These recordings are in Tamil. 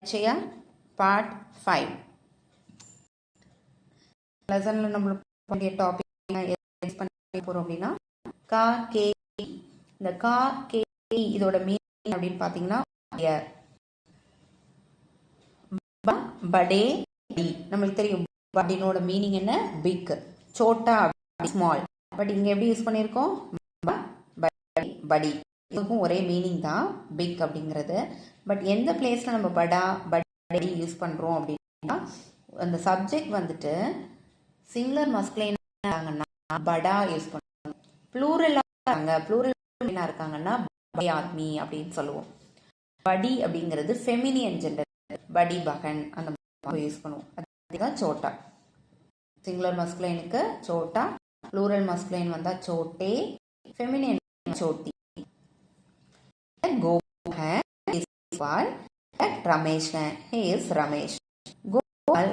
பரிச்சயா பார்ட் 5 லெசனில் நம்மளுடைய டாபிக் எது பண்ண போகிறோம் அப்படின்னா கா கே. இந்த கா கே இதோட மீனிங் அப்படின்னு பார்த்தீங்கன்னா படே டி. நம்மளுக்கு தெரியும் படினோட மீனிங் என்ன, பிக், சோட்டா ஸ்மால். பட் இங்கே எப்படி யூஸ் பண்ணியிருக்கோம், படி. இதுக்கும் ஒரே மீனிங் தான் பிக் அப்படிங்கிறது. பட் எந்த பிளேஸில் நம்ம படி யூஸ் பண்ணுறோம் அப்படின்னா அந்த சப்ஜெக்ட் வந்துட்டு சிங்குலர் மஸ்குலைன் படா யூஸ் பண்ணுறோம். ப்ளூரல் இருக்காங்கன்னா படி ஆத்மி அப்படின்னு சொல்லுவோம். படி அப்படிங்கிறது ஃபெமினியன் ஜெண்டர், படி பகன் அந்த மாதிரி யூஸ் பண்ணுவோம். அதுதான் சோட்டா. சிங்குலர் மஸ்குலைனுக்கு சோட்டா, ப்ளூரல் மஸ்குலைன் வந்தால் சோட்டே, ஃபெமினியன் சோட்டி. गोपाल रमेश है, he is रमेश. गोपाल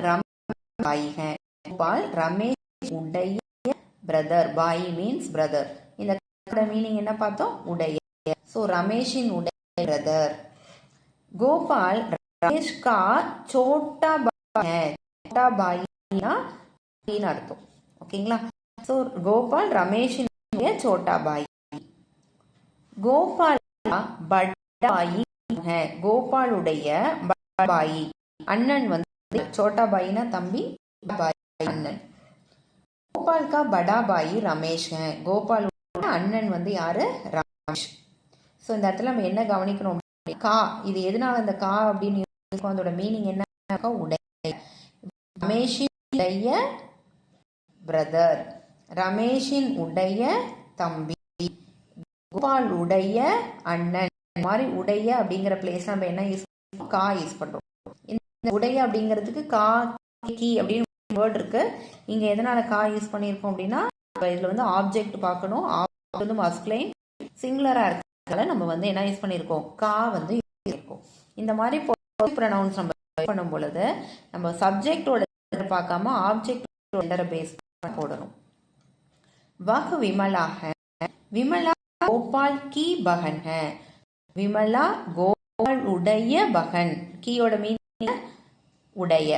भाई है. गोपाल रमेश उடைய பிரதர். பாய் மீன்ஸ் பிரதர். இந்த மீனிங் என்ன பார்த்தோம், உடைய. ஸோ ரமேஷின் உடைய பிரதர். கோபால் ரமேஷ் கா சோட்டா பாய் है. சோட்டா பாய்னா அர்த்தம். ஓகேங்களா. ஸோ கோபால் ரமேஷின் சோட்டா பாய். கோபால் படாபாயி है. கோபாலுடைய பாயி அண்ணன் வந்து சோட்டா பாயினா தம்பி, அண்ணன். கோபால் கா படா பாயி ரமேஷ் है. கோபாலுடைய அண்ணன் வந்து யாரு, ரமேஷ். ஸோ இந்த இடத்துல நம்ம என்ன கவனிக்கணும், கா இது எதனால இந்த கா அப்படின்னு அதோட மீனிங் என்ன, உடைய. ரமேஷின் உடைய பிரதர், ரமேஷின் உடைய தம்பி, கோபால் உடைய அண்ணன். இந்த மாதிரி உடைய அப்படிங்கிற பிளேஸ் நம்ம என்ன யூஸ் பண்ணுறோம், கா யூஸ் பண்ணுறோம். இந்த உடைய அப்படிங்கிறதுக்கு கா கி அப்படின்னு வேர்ட் இருக்கு. இங்க எதனால கா யூஸ் பண்ணியிருக்கோம் அப்படின்னா இதுல வந்து ஆப்ஜெக்ட் பார்க்கணும். ஆப்ஜெக்ட் வந்து மஸ்குலைன் சிங்குலரா இருக்கிறதால நம்ம வந்து என்ன யூஸ் பண்ணியிருக்கோம், கா வந்து யூஸ் பண்ணியிருக்கோம். இந்த மாதிரி ப்ரொனவுன்ஸ் நம்ம யூஸ் பண்ணும் பொழுது நம்ம சப்ஜெக்டோட பார்க்காம ஆப்ஜெக்ட் பேஸ் போடணும். வஹ் விமலா है. விமலா கோபால் கி பகன் है. விமலா கோபால் உடைய பகன். கீயோட மீனிங் உடைய.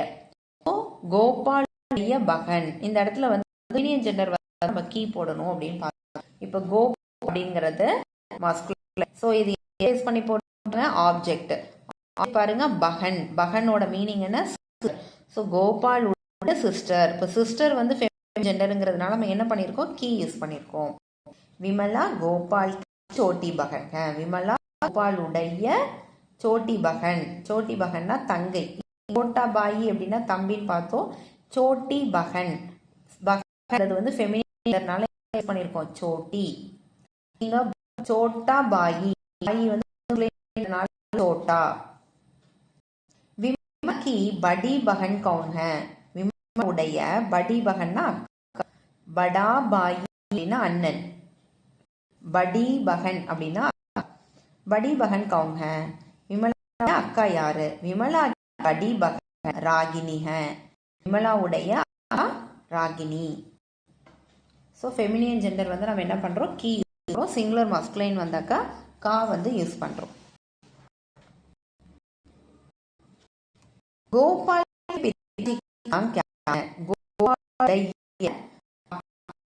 கோபால் உடைய பகன். இந்த இடத்துல வந்து ஃபெமினியன் ஜெண்டர் நம்ம கீ போடணும் அப்படின்னு பார்த்தோம். இப்போ கோ அப்படிங்கிறது மஸ்குலைன். ஸோ இது யூஸ் பண்ணி போடுற ஆப்ஜெக்ட் பாருங்க. பகன், பகனோட மீனிங் என்ன, ஸோ கோபால் உடைய சிஸ்டர். இப்போ சிஸ்டர் வந்து ஃபெமினியன் ஜெண்டருங்கிறதுனால நம்ம என்ன பண்ணியிருக்கோம், கீ யூஸ் பண்ணியிருக்கோம். விமலா கோபால் சோட்டி பகன். விமலா கோபாலுடைய சோட்டி பகன். சோட்டி பகன்னா தங்கை. சோட்டா பாயி அப்படின்னா தம்பின்னு பார்த்தோம். சோட்டி பகன், பகன் வந்து ஃபெமினியனால யூஸ் பண்ணியிருக்கோம் சோட்டி. இங்க சோட்டா பாயி, பாயி வந்து சோட்டா. विमला की बड़ी बहन कौन है. विमला उடைய बड़ी बहनனா बड़ा भाई அப்படினா அண்ணன். बड़ी बहन அப்படினா बड़ी बहन कौन है. विमला அக்கா யாரு. विमला बड़ी बहन रागिनी है. विमला உடைய அக்கா ராகினி. ஸோ ஃபெமினியன் ஜெண்டர் வந்து நம்ம என்ன பண்றோம், கீ யூஸ் பண்றோம். சிங்குலர் மஸ்குலைன் வந்தாக்கா கா வந்து யூஸ் பண்றோம். गोपाल पिताजी का नाम क्या है.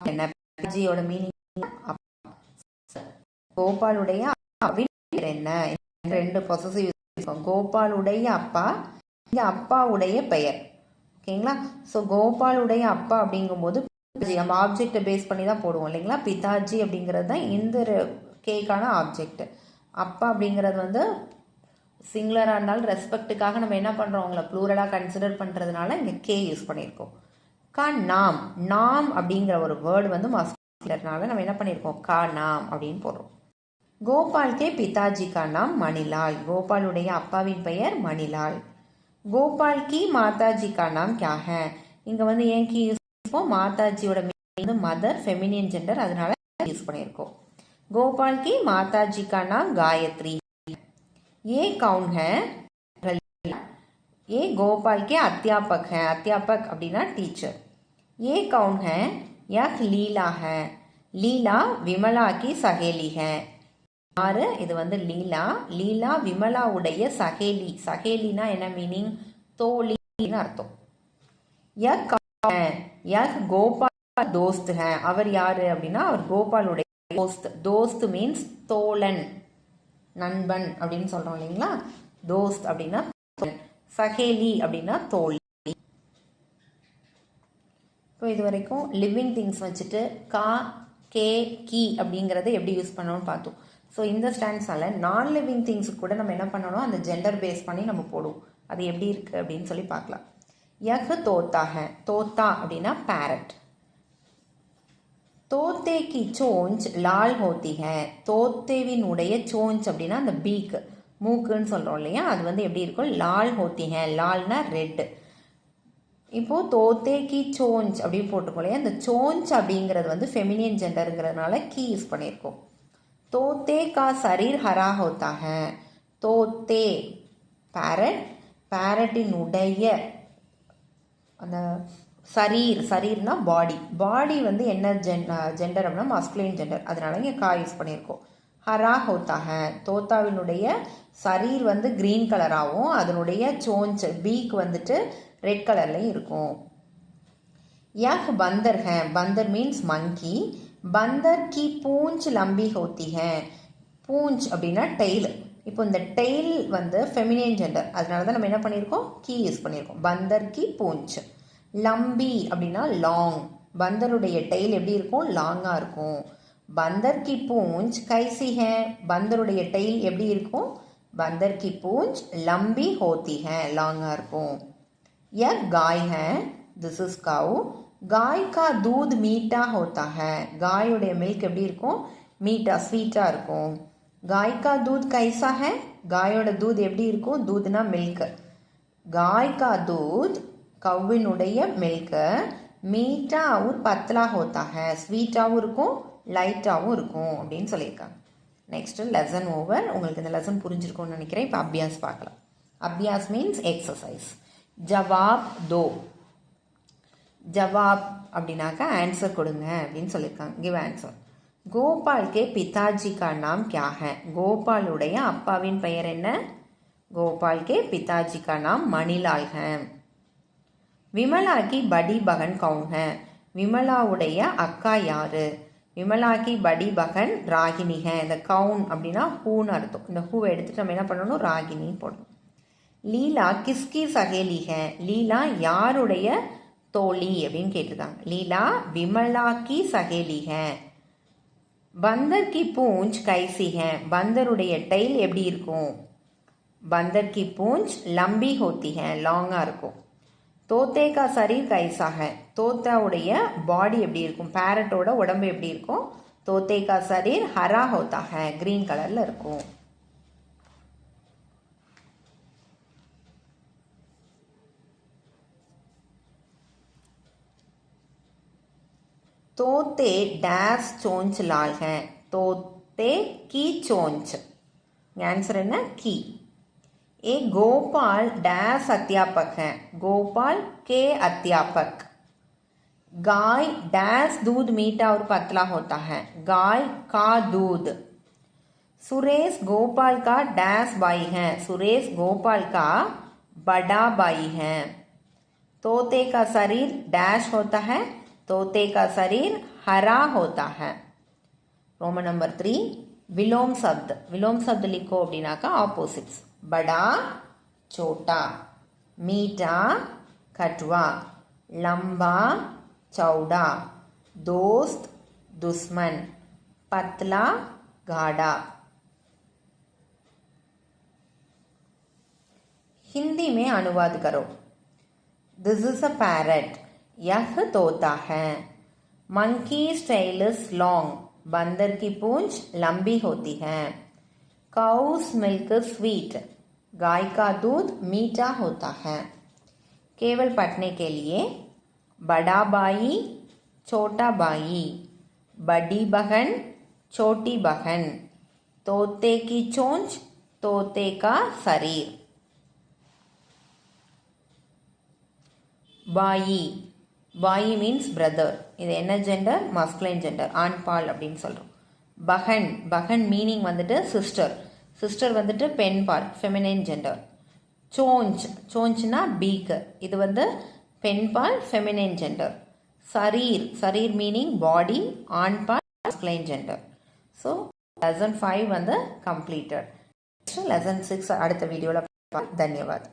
பிதாஜியோட மீனிங் கோபாலுடைய அப்பாவின் பேர் என்ன. ரெண்டு பொசசிவ். கோபாலுடைய அப்பா, இங்க அப்பாவுடைய பெயர். ஓகேங்களா. ஸோ கோபாலுடைய அப்பா அப்படிங்கும்போது நம்ம ஆப்ஜெக்டை பேஸ் பண்ணி தான் போடுவோம் இல்லைங்களா. பிதாஜி அப்படிங்கிறது தான் இந்த கேக்கான ஆப்ஜெக்ட். அப்பா அப்படிங்கிறது வந்து சிங்குலராக இருந்தாலும் ரெஸ்பெக்டுக்காக நம்ம என்ன பண்ணுறோம், அவங்கள ப்ளூரலாக கன்சிடர் பண்ணுறதுனால இங்கே கே யூஸ் பண்ணியிருக்கோம். கா நாம், நாம் அப்படிங்கிற ஒரு வேர்டு வந்து மஸ்குலர்னால நம்ம என்ன பண்ணியிருக்கோம், கா நாம் அப்படின்னு போடுறோம். கோபால் கே பிதாஜி கா நாம் மணிலால். கோபாலுடைய அப்பாவின் பெயர் மணிலால். கோபால் கி மாதாஜி கா நாம் கியா ஹே. இங்கே வந்து ஏன் கி யூஸ் பண்ணியிருக்கோம், மாதாஜியோட மீனிங் மதர், ஃபெமினியன் ஜெண்டர், அதனால யூஸ் பண்ணியிருக்கோம். கோபால் கி மாதாஜி கா நாம் காயத்ரி. ये कौन है. ये गोपाल के अध्यापक हैं. अध्यापक அப்படின்னா टीचर. ये कौन है. यह लीला है. लीला विमला की सहेली है. யாரு? இது வந்து லீலா. லீலா விமலாவுடைய சகேலி. சகேலினா என்ன மீனிங்? தோழின்னு அர்த்தம். யக் கோபால் தோஸ்த் ஹே. அவர் யாரு அப்படின்னா அவர் கோபாலுடைய தோஸ்த். தோஸ்த் மீன்ஸ் தோழன், நண்பன் அப்படின்னு சொல்றோம் இல்லைங்களா? தோஸ்த் அப்படின்னா சகேலி அப்படின்னா தோழி. இப்போ இது வரைக்கும் லிவிங் திங்ஸ் வச்சுட்டு கா, கே, கி அப்படிங்கிறத எப்படி யூஸ் பண்ணணும்னு பார்த்தோம். ஸோ இந்த ஸ்டாண்ட்ஸால் நான் லிவிங் திங்ஸுக்கு கூட நம்ம என்ன பண்ணணும், அந்த ஜெண்டர் பேஸ் பண்ணி நம்ம போடுவோம். அது எப்படி இருக்குது அப்படின்னு சொல்லி பார்க்கலாம். யக் தோத்தா ஹே. தோத்தா அப்படின்னா பேரட். தோத்தே கி சோஞ்ச் லால் ஹோத்தி ஹே. தோத்தேவினுடைய சோஞ்ச் அப்படின்னா அந்த பீக், மூக்குன்னு சொல்கிறோம் இல்லையா? அது வந்து எப்படி இருக்கும்? லால் ஹோத்தி ஹே. லால்னா ரெட். இப்போது தோத்தே கி சோஞ்ச் அப்படின்னு போட்டிருக்கோம் இல்லையா? அந்த சோஞ்ச் அப்படிங்கிறது வந்து ஃபெமினியன் ஜெண்டருங்கிறதுனால கீ யூஸ் பண்ணியிருக்கோம். தோத்தே கா சரீர் ஹரா ஹோத்தா ஹே. தோத்தே பேரட், பேரட்டினுடைய அந்த சரீர், சரீர்னா பாடி. பாடி வந்து என்ன ஜெண்டர் அப்படின்னா மஸ்குலின் ஜெண்டர், அதனால இங்கே கா யூஸ் பண்ணியிருக்கோம். ஹரா ஹோத்தா ஹே. தோத்தாவினுடைய சரீர் வந்து கிரீன் கலராகவும் அதனுடைய சோஞ்ச் பீக் வந்துட்டு ரெட் கலர்லையும் இருக்கும். யக் பந்தர் ஹே. பந்தர் மீன்ஸ் மங்கி. பந்தர் கி பூஞ்ச் லம்பி ஹோத்தி ஹே. பூஞ்ச் அப்படின்னா டெய்ல். இப்போ இந்த டெய்ல் வந்து ஃபெமினியன் ஜெண்டர், அதனால தான் நம்ம என்ன பண்ணியிருக்கோம்? கீ யூஸ் பண்ணியிருக்கோம். பந்தர் கி பூஞ்ச். லம்பி அப்படின்னா லாங். பந்தருடைய டெய்ல் எப்படி இருக்கும்? லாங்காக இருக்கும். பந்தர் கி பூஞ்ச் கைசி ஹே. பந்தருடைய டெய்ல் எப்படி இருக்கும்? பந்தர் கி பூஞ்ச் லம்பி ஹோத்தி ஹே. லாங்காக இருக்கும். यह गाय है. This is cow. गाय का दूध मीठा होता है. गायोடைய மில்க் எப்படி இருக்கும்? மீட்டா, ஸ்வீட்டா இருக்கும். गाय का दूध कैसा है. गायोட दूध எப்படி இருக்கும்? दूधனா மில்க். गाय का दूध கவ்வினுடைய மில்க் மீட்டா और पतला होता है. ஸ்வீட்டாவும் இருக்கும், லைட்டாவும் இருக்கும் அப்படின்னு சொல்லியிருக்காங்க. Next lesson over. உங்களுக்கு இந்த லெசன் புரிஞ்சிருக்கும்னு நினைக்கிறேன். இப்போ அபியாஸ் பார்க்கலாம். Abhyas means exercise. ஜவாப் தோ. ஜவாப் அப்படின்னாக்கா ஆன்சர் கொடுங்க அப்படின்னு சொல்லியிருக்காங்க. Give answer. கோபால் கே பிதாஜி கா நாம் கியா ஹை. கோபாலுடைய அப்பாவின் பெயர் என்ன? கோபால் கே பிதாஜி கா நாம் மணிலால் ஹை. விமலா கி படி பகன் கவுன் ஹை. விமலாவுடைய அக்கா யாரு? விமலா கி படி பகன் ராகினி ஹை. இந்த கவுன் அப்படின்னா ஹூன்னு அர்த்தம். இந்த ஹூவை எடுத்துட்டு நம்ம என்ன பண்ணணும்? ராகினி போடணும். லீலா கிஸ்கி சகேலி ஹே. லீலா யாருடைய தோழி அப்படின்னு கேட்டிருக்காங்க. லீலா விமலா கி சகேலி ஹே. பந்தர் கி பூஞ்ச் கைசி ஹே. பந்தருடைய டெய்ல் எப்படி இருக்கும்? பந்தர் கி பூஞ்ச் லம்பி ஹோத்தி ஹே. லாங்காக இருக்கும். தோத்தே கா சரீர் கைசா ஹே. தோத்தாவுடைய பாடி எப்படி இருக்கும்? பேரட்டோட உடம்பு எப்படி இருக்கும்? தோத்தே கா சரீர் ஹரா ஹோத்தா ஹே. கிரீன் கலரில் இருக்கும். तोते डैश चोंच लाल है. तोते की चोंच. आंसर है ना की. एक गोपाल डैश अध्यापक है. गोपाल के अध्यापक. गाय डैश दूध मीठा और पतला होता है. गाय का दूध. सुरेश गोपाल का डैश भाई है. सुरेश गोपाल का बड़ा भाई है. तोते का शरीर डैश होता है. तोते का शरीर हरा होता है. Roman number 3. विलोम शब्द. विलोम शब्द लिखो அப்படினாக்கா ஆப்போசிட்ஸ். बड़ा छोटा, मीठा कटवा, लंबा चौड़ा, दोस्त दुश्मन, पतला गाढ़ा. हिंदी में अनुवाद करो. This is a parrot. यह तोता है. Monkey's tail is long. बंदर की पूंछ लंबी होती है. Cows milk sweet. गाय का दूध मीठा होता है. केवल पढ़ने के लिए. बड़ा भाई, छोटा भाई, बड़ी बहन, छोटी बहन, तोते की चोंच, तोते का शरीर. பாயி. பாயி மீன்ஸ் பிரதர். இது என்ன ஜெண்டர்? மஸ்குலைன் ஜெண்டர், ஆண் பால் அப்படின்னு சொல்கிறோம். பகன், பகன் மீனிங் வந்துட்டு சிஸ்டர், சிஸ்டர் வந்துட்டு பெண் பால் ஃபெமினைன் ஜெண்டர். சோஞ்ச், சோஞ்ச்னா பீக், இது வந்து பெண் பால் ஃபெமினைன் ஜெண்டர். சரீர், சரீர் மீனிங் பாடி ஆண் பால் மஸ்குலைன் ஜெண்டர். ஸோ லெசன் 5 வந்து கம்ப்ளீட்டட். லெசன் 6 அடுத்த வீடியோவில் பார்க்கலாம். தன்யவாத்.